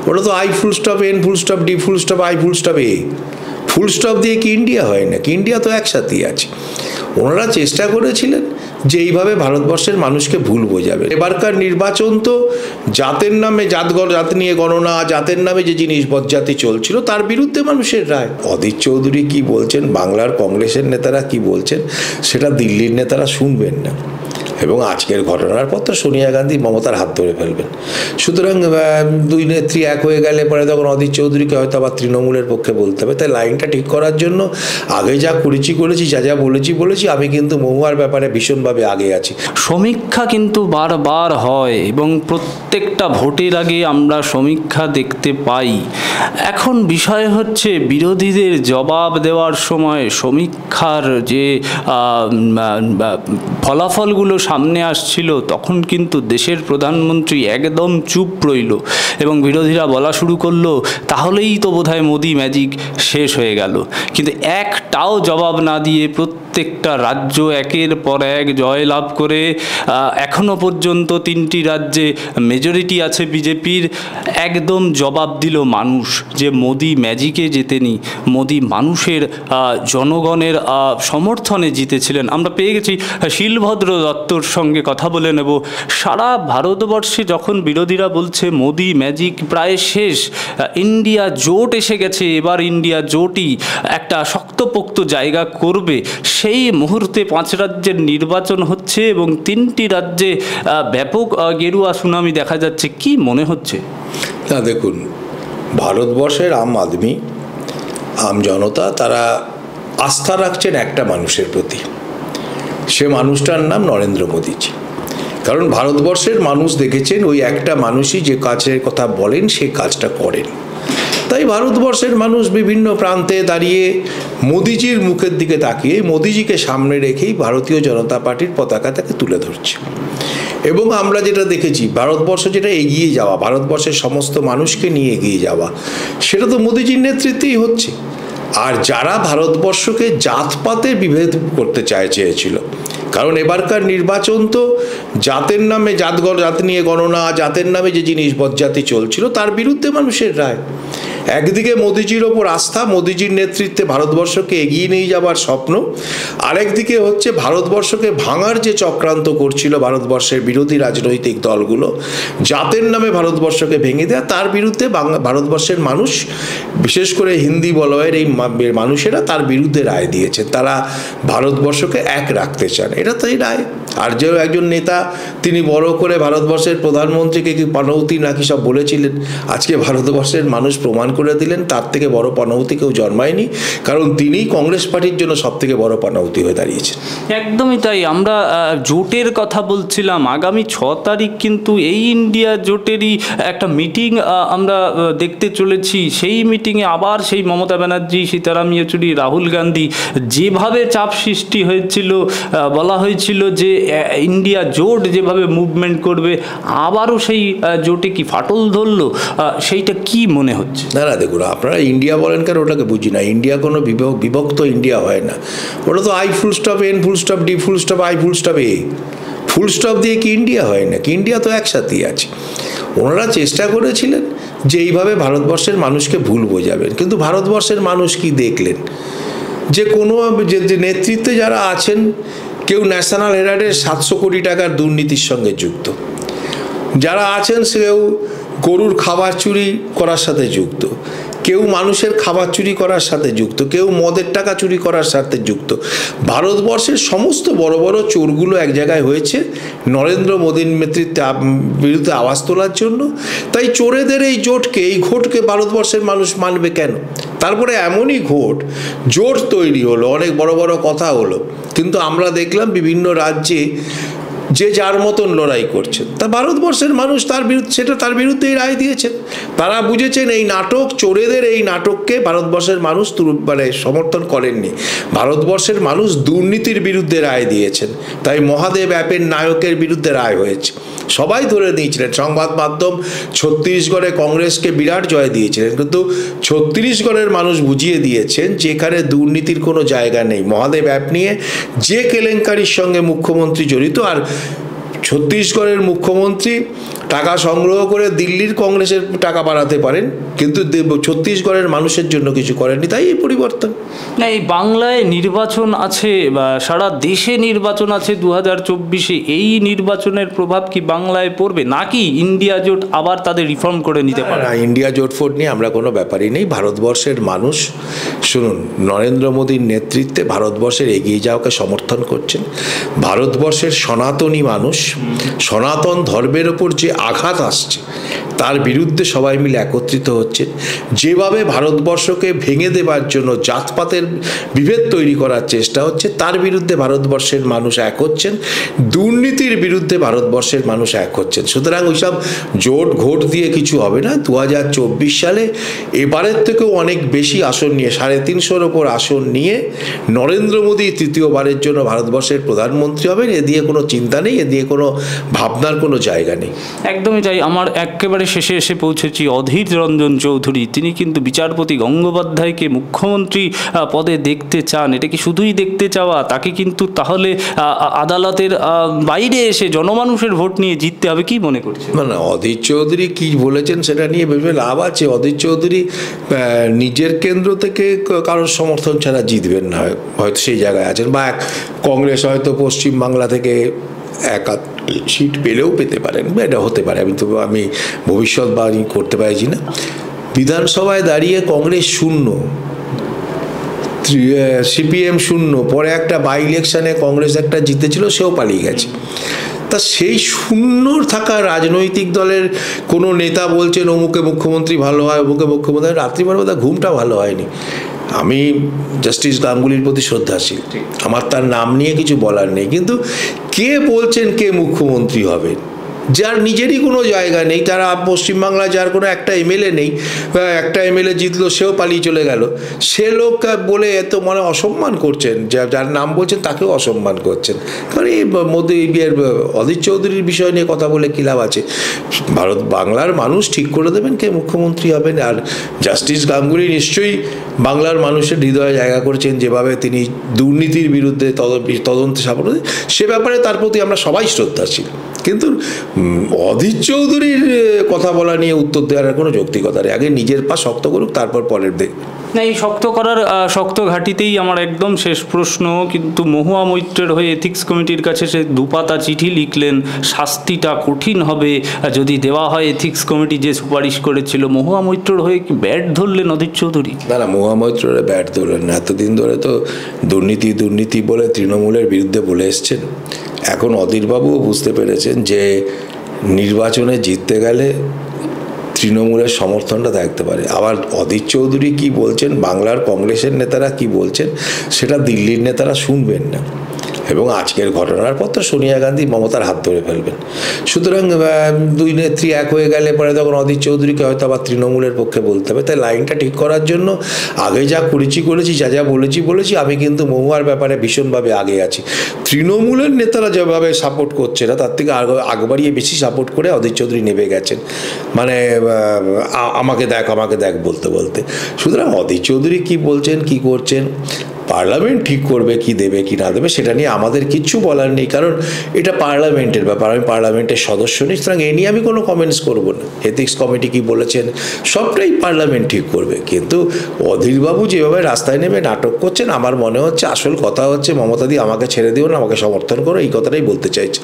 ওটা তো I full stop, N full stop, D full stop, I full stop, A full stop দিয়ে কি India হয় না? কি ইন্ডিয়া তো একসাথেই আছে। ওনারা চেষ্টা করেছিলেন যে এইভাবে ভারতবর্ষের মানুষকে ভুল বোঝাবে। এবারকার নির্বাচন তো জাতের নামে, জাত নিয়ে গণনা, জাতের নামে যে জিনিস বজ্জাতি চলছিল তার বিরুদ্ধে মানুষের রায়। অধীর চৌধুরী কি বলছেন, বাংলার কংগ্রেসের নেতারা কি বলছেন, সেটা দিল্লির নেতারা শুনবেন না। এবং আজকের ঘটনার পর তো সোনিয়া গান্ধী মমতার হাত ধরে ফেলবেন। সুতরাং দুই নেত্রী এক হয়ে গেলে পরে তখন অধীর চৌধুরীকে হয়তো আবার তৃণমূলের পক্ষে বলতে হবে। তাই লাইনটা ঠিক করার জন্য আগে যা করেছি, যা বলেছি, আমি কিন্তু মহুয়ার ব্যাপারে ভীষণভাবে আগে আছি। সমীক্ষা কিন্তু বারবার হয় এবং প্রত্যেকটা ভোটের আগে আমরা সমীক্ষা দেখতে পাই। এখন বিষয় হচ্ছে বিরোধীদের জবাব দেওয়ার সময় সমীক্ষার যে ফলাফলগুলো সামনে আসছিল তখন কিন্তু দেশের প্রধানমন্ত্রী একদম চুপ রইল এবং বিরোধীরা বলা শুরু করলো তাহলেই তো বোধহয় মোদি ম্যাজিক শেষ হয়ে গেল। কিন্তু একটাও জবাব না দিয়ে প্রত্যেকটা রাজ্য একের পর এক জয় লাভ করে এখনো পর্যন্ত 3টি রাজ্যে মেজরিটি আছে বিজেপির। একদম জবাব দিল মানুষ যে মোদি ম্যাজিকে জেতেনি, মোদি মানুষের জনগণের সমর্থনে জিতেছিলেন। আমরা পেয়ে গেছি শিলভদ্র দত্তর সঙ্গে কথা বলে নেব। সারা ভারতবর্ষে যখন বিরোধীরা বলছে মোদি ম্যাজিক প্রায় শেষ, ইন্ডিয়া জোট এসে গেছে, এবার ইন্ডিয়া জোটই একটা শক্তপোক্ত জায়গা করবে, সেই মুহূর্তে 5 রাজ্যের নির্বাচন হচ্ছে এবং 3টি রাজ্যে ব্যাপক গেরুয়া সুনামি দেখা যাচ্ছে। কি মনে হচ্ছে? না দেখুন, ভারতবর্ষের আম জনতা তারা আস্থা রাখছেন একটা মানুষের প্রতি, সে মানুষটার নাম নরেন্দ্র মোদীজি। কারণ ভারতবর্ষের মানুষ দেখেছেন ওই একটা মানুষই যে কাজের কথা বলেন সে কাজটা করেন। তাই ভারতবর্ষের মানুষ বিভিন্ন প্রান্তে দাঁড়িয়ে মোদিজির মুখের দিকে তাকিয়ে মোদিজিকে সামনে রেখেই ভারতীয় জনতা পার্টির পতাকা তাকে তুলে ধরছে। এবং আমরা যেটা দেখেছি, ভারতবর্ষ যেটা এগিয়ে যাওয়া, ভারতবর্ষের সমস্ত মানুষকে নিয়ে এগিয়ে যাওয়া, সেটা তো মোদিজির নেতৃত্বেই হচ্ছে। আর যারা ভারতবর্ষকে জাতপাতে বিভেদ করতে চেয়েছিল, কারণ এবারকার নির্বাচন তো জাতের নামে, জাত নিয়ে গণনা, জাতের নামে যে জিনিস বজ্জাতি চলছিল তার বিরুদ্ধে মানুষের রায়। একদিকে মোদিজির ওপর আস্থা, মোদিজির নেতৃত্বে ভারতবর্ষকে এগিয়ে নিয়ে যাওয়ার স্বপ্ন, আরেকদিকে হচ্ছে ভারতবর্ষকে ভাঙার যে চক্রান্ত করছিল ভারতবর্ষের বিরোধী রাজনৈতিক দলগুলো, জাতের নামে ভারতবর্ষকে ভেঙে দেওয়া, তার বিরুদ্ধে ভারতবর্ষের মানুষ, বিশেষ করে হিন্দি বলয়ের এই মানুষেরা তার বিরুদ্ধে রায় দিয়েছে। তারা ভারতবর্ষকে এক রাখতে চান, এটা তাই রায়। আর যে একজন নেতা তিনি বড় করে ভারতবর্ষের প্রধানমন্ত্রীকে কি পানৌতি নাকি সব বলেছিলেন, আজকে ভারতবর্ষের মানুষ প্রমাণ করে দিলেন তার থেকে বড় পানৌতি কেউ জন্মায়নি, কারণ তিনিই কংগ্রেস পার্টির জন্য সব থেকে বড় পানৌতি হয়ে দাঁড়িয়েছেন। একদমই তাই। আমরা জোটের কথা বলছিলাম, আগামী 6 তারিখ কিন্তু এই ইন্ডিয়া জোটেরই একটা মিটিং আমরা দেখতে চলেছি। সেই মিটিংয়ে আবার সেই মমতা ব্যানার্জি, সীতারাম ইয়েচুরি, রাহুল গান্ধী যেভাবে চাপ সৃষ্টি হয়েছিল, বলা হয়েছিল যে ইন্ডিয়া জোট যেভাবে মুভমেন্ট করবে, আবারও সেই জোটে কি ফাটল ধরলো, সেইটা কি মনে হচ্ছে? না দেখুন, আপনারা ইন্ডিয়া বলেন কেন, ওটাকে বুঝি না। ইন্ডিয়া কোনো বিভক্ত ইন্ডিয়া হয় না, ওটা তো I full stop, N full stop, D full stop, I full stop, A full stop দিয়ে কি ইন্ডিয়া হয় না? কি ইন্ডিয়া তো একসাথেই আছে। ওনারা চেষ্টা করেছিলেন যে এইভাবে ভারতবর্ষের মানুষকে ভুল বোঝাবেন, কিন্তু ভারতবর্ষের মানুষ কি দেখলেন যে কোনো যে নেতৃত্বে যারা আছেন, কেউ ন্যাশনাল হেরাল্ডের 700 কোটি টাকার দুর্নীতির সঙ্গে যুক্ত, যারা আছেন সেও গরুর খাবার চুরি করার সাথে যুক্ত, কেউ মানুষের খাবার চুরি করার সাথে যুক্ত, কেউ মদের টাকা চুরি করার সাথে যুক্ত। ভারতবর্ষের সমস্ত বড় বড় চোরগুলো এক জায়গায় হয়েছে নরেন্দ্র মোদীর নেতৃত্বে বিরুদ্ধে আওয়াজ তোলার জন্য। তাই চোরেদের এই জোটকে, এই ঘোটকে ভারতবর্ষের মানুষ মানবে কেন? তারপরে এমনই জোট তৈরি হলো, অনেক বড় বড় কথা হলো, কিন্তু আমরা দেখলাম বিভিন্ন রাজ্যে যে যার মতন লড়াই করছেন। তা ভারতবর্ষের মানুষ তার বিরুদ্ধেই রায় দিয়েছেন। তারা বুঝেছেন এই নাটক, চোরেদের এই নাটককে ভারতবর্ষের মানুষ সমর্থন করেননি। ভারতবর্ষের মানুষ দুর্নীতির বিরুদ্ধে রায় দিয়েছেন। তাই মহাদেব অ্যাপের নায়কের বিরুদ্ধে রায় হয়েছে। সবাই ধরে নিয়েছিলেন, সংবাদ মাধ্যম ছত্তিশগড়ে কংগ্রেসকে বিরাট জয় দিয়েছিলেন, কিন্তু ছত্তিশগড়ের মানুষ বুঝিয়ে দিয়েছেন যে এখানে দুর্নীতির কোনো জায়গা নেই। মহাদেব অ্যাপ নিয়ে যে কেলেঙ্কারির সঙ্গে মুখ্যমন্ত্রী জড়িত, আর ছত্তিশগড়ের মুখ্যমন্ত্রী টাকা সংগ্রহ করে দিল্লির কংগ্রেসের টাকা বাড়াতে পারেন, কিন্তু ছত্তিশগড়ের মানুষের জন্য কিছু করেননি, তাই এই পরিবর্তন। না, এই বাংলায় নির্বাচন আছে বা সারা দেশে নির্বাচন আছে 2024-এ, এই নির্বাচনের প্রভাব কি বাংলায় পড়বে, নাকি ইন্ডিয়া জোট আবার তাদের রিফর্ম করে নিতে পারে? না, ইন্ডিয়া জোট ফোট নিয়ে আমরা কোনো ব্যাপারই নেই। ভারতবর্ষের মানুষ, শুনুন, নরেন্দ্র মোদীর নেতৃত্বে ভারতবর্ষের এগিয়ে যাওয়াকে সমর্থন করছেন। ভারতবর্ষের সনাতনী মানুষ, সনাতন ধর্মের ওপর যে আঘাত আসছে তার বিরুদ্ধে সবাই মিলে একত্রিত হচ্ছেন। যেভাবে ভারতবর্ষকে ভেঙে দেবার জন্য জাতপাতের বিভেদ তৈরি করার চেষ্টা হচ্ছে, তার বিরুদ্ধে ভারতবর্ষের মানুষ এক হচ্ছেন। দুর্নীতির বিরুদ্ধে ভারতবর্ষের মানুষ এক হচ্ছেন। সুতরাং ওইসব জোট ঘোট দিয়ে কিছু হবে না। 2024 সালে এবারের থেকেও অনেক বেশি আসন নিয়ে, 350-এর ওপর আসন নিয়ে নরেন্দ্র মোদী তৃতীয়বারের জন্য ভারতবর্ষের প্রধানমন্ত্রী হবেন। এ দিয়ে কোনো চিন্তা নেই, এ দিয়ে কোনো ভাবনার কোনো জায়গা নেই। একদমই তাই। আমার একেবারে শেষে এসে পৌঁছেছি। অধীর রঞ্জন চৌধুরী, তিনি কিন্তু বিচারপতি গঙ্গোপাধ্যায়কে মুখ্যমন্ত্রী পদে দেখতে চান। এটা কি শুধুই দেখতে চাওয়া? তাকে কিন্তু তাহলে আদালতের বাইরে এসে জনমানুষের ভোট নিয়ে জিততে হবে, কি মনে করছে? না, অধীর চৌধুরী কি বলেছেন সেটা নিয়ে ভেবে লাভ আছে? অধীর চৌধুরী নিজের কেন্দ্র থেকে কারোর সমর্থন ছাড়া জিতবেন না, হয়তো সেই জায়গায় আছেন, বা কংগ্রেস হয়তো পশ্চিমবাংলা থেকে এক সিট পেলেও পেতে পারেন, এটা হতে পারে। আমি ভবিষ্যৎবাণী করতে পারছি না। বিধানসভায় দাঁড়িয়ে কংগ্রেস 0, সিপিএম 0, পরে একটা বাই ইলেকশনে কংগ্রেস একটা জিতেছিল, সেও পালিয়ে গেছে। তা সেই 0 থাকা রাজনৈতিক দলের কোনো নেতা বলছেন অমুকে মুখ্যমন্ত্রী ভালো হয়, অমুকে মুখ্যমন্ত্রী, রাত্রিবেলা বোধহয় ঘুমটা ভালো হয়নি। আমি জাস্টিস গাঙ্গুলির প্রতি শ্রদ্ধাশীল, আমার তার নাম নিয়ে কিছু বলার নেই, কিন্তু কে বলছেন কে মুখ্যমন্ত্রী হবেন, যার নিজেরই কোনো জায়গা নেই, তারা পশ্চিমবাংলায় যার কোনো একটা এমএলএ নেই, একটা এমএলএ জিতলো সেও পালিয়ে চলে গেল, সে লোক বলে এত মানে অসম্মান করছেন, যার নাম বলছেন তাকেও অসম্মান করছেন। কারণ এই মোদী অধীর চৌধুরীর বিষয় নিয়ে কথা বলে কী লাভ আছে? বাংলার মানুষ ঠিক করে দেবেন কে মুখ্যমন্ত্রী হবেন। আর জাস্টিস গাঙ্গুলি নিশ্চয়ই বাংলার মানুষের হৃদয়ে জায়গা করেছেন, যেভাবে তিনি দুর্নীতির বিরুদ্ধে তদন্তে সাফল্য, সে ব্যাপারে তার প্রতি আমরা সবাই শ্রদ্ধাশীল। কিন্তু অধীর চৌধুরীর কথা বলা নিয়ে উত্তর দেওয়ার কোনো যৌক্তিকতা নেই। আগে নিজের পা শক্ত করুক, তারপর পরের দেখবে। না, এই শক্ত করার শক্ত ঘাটিতেই আমার একদম শেষ প্রশ্ন। কিন্তু মহুয়া মৈত্রের হয়ে এথিক্স কমিটির কাছে সে 2 পাতা চিঠি লিখলেন, শাস্তিটা কঠিন হবে যদি দেওয়া হয় এথিক্স কমিটি যে সুপারিশ করেছিল। মহুয়া মৈত্রের হয়ে কি ব্যাট ধরলেন অধীর চৌধুরী? না, মহুয়া মৈত্রের ব্যাট ধরলেন না। এতদিন ধরে তো দুর্নীতি বলে তৃণমূলের বিরুদ্ধে বলে এসছেন। এখন অধীরবাবুও বুঝতে পেরেছেন যে নির্বাচনে জিততে গেলে তৃণমূলের সমর্থনটা থাকতে পারে। আবার অধীর চৌধুরী কি বলছেন, বাংলার কংগ্রেসের নেতারা কি বলছেন, সেটা দিল্লির নেতারা শুনবেন না। এবং আজকের ঘটনার পর তো সোনিয়া গান্ধী মমতার হাত ধরে ফেলবেন। সুতরাং 2 নেত্রী এক হয়ে গেলে পরে তখন অধীর চৌধুরীকে হয়তো আবার তৃণমূলের পক্ষে বলতে হবে। তাই লাইনটা ঠিক করার জন্য আগে যা করেছি, যা বলেছি, আমি কিন্তু মহুয়ার ব্যাপারে ভীষণভাবে আগে আছি। তৃণমূলের নেতারা যেভাবে সাপোর্ট করছে না, তার থেকে আগে বাড়িয়ে বেশি সাপোর্ট করে অধীর চৌধুরী নেমে গেছেন, মানে আমাকে দেখ বলতে। সুতরাং অধীর চৌধুরী কি বলছেন, কি করছেন, পার্লামেন্ট ঠিক করবে কি দেবে কি না দেবে, সেটা নিয়ে আমাদের কিচ্ছু বলার নেই। কারণ এটা পার্লামেন্টের ব্যাপার, আমি পার্লামেন্টের সদস্য নিই, সুতরাং এ নিয়ে আমি কোনো কমেন্টস করবো না। এথিক্স কমিটি কি বলেছেন সবটাই পার্লামেন্ট ঠিক করবে। কিন্তু অধীরবাবু যেভাবে রাস্তায় নেমে নাটক করছেন, আমার মনে হচ্ছে আসল কথা হচ্ছে মমতাদি আমাকে ছেড়ে দিও না, আমাকে সমর্থন করো, এই কথাটাই বলতে চাইছে।